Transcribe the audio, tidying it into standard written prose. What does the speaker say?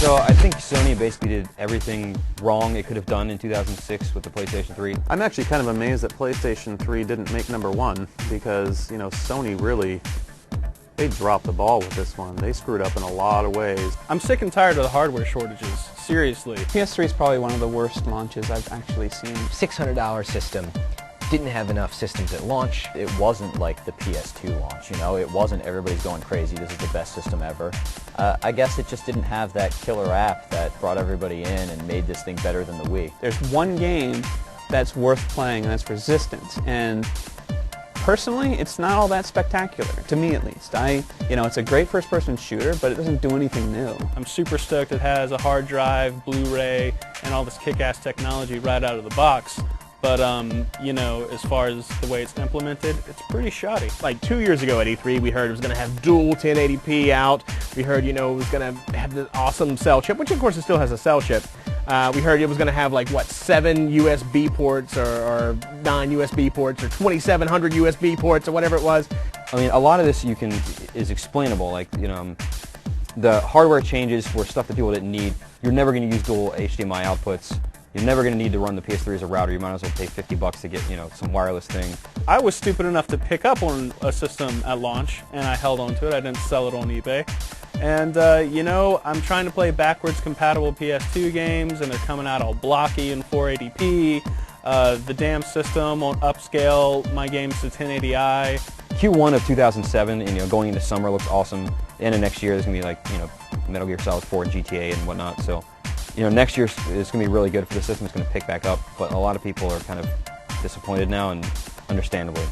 So I think Sony basically did everything wrong it could have done in 2006 with the PlayStation 3. I'm actually kind of amazed that PlayStation 3 didn't make #1 because, you know, Sony really, they dropped the ball with this one. They screwed up in a lot of ways. I'm sick and tired of the hardware shortages, seriously. PS3 is probably one of the worst launches I've actually seen. $600 system. Didn't have enough systems at launch. It wasn't like the PS2 launch, you know? It wasn't everybody's going crazy, this is the best system ever. I guess it just didn't have that killer app that brought everybody in and made this thing better than the Wii. There's one game that's worth playing, and that's Resistance. And personally, it's not all that spectacular, to me at least. It's a great first-person shooter, but it doesn't do anything new. I'm super stoked it has a hard drive, Blu-ray, and all this kick-ass technology right out of the box. But, as far as the way it's implemented, it's pretty shoddy. Like 2 years ago at E3, we heard it was going to have dual 1080p out. We heard, it was going to have the awesome cell chip, which of course it still has a cell chip. We heard it was going to have 7 USB ports or 9 USB ports or 2,700 USB ports or whatever it was. I mean, a lot of this is explainable. The hardware changes were stuff that people didn't need. You're never going to use dual HDMI outputs. You're never going to need to run the PS3 as a router. You might as well pay $50 to get, some wireless thing. I was stupid enough to pick up on a system at launch, and I held on to it. I didn't sell it on eBay. And, I'm trying to play backwards compatible PS2 games, and they're coming out all blocky in 480p. The damn system won't upscale my games to 1080i. Q1 of 2007, and going into summer looks awesome. The end of next year, there's going to be Metal Gear Solid 4 and GTA and whatnot. So, next year is going to be really good for the system. It's going to pick back up, but a lot of people are kind of disappointed now, and understandably.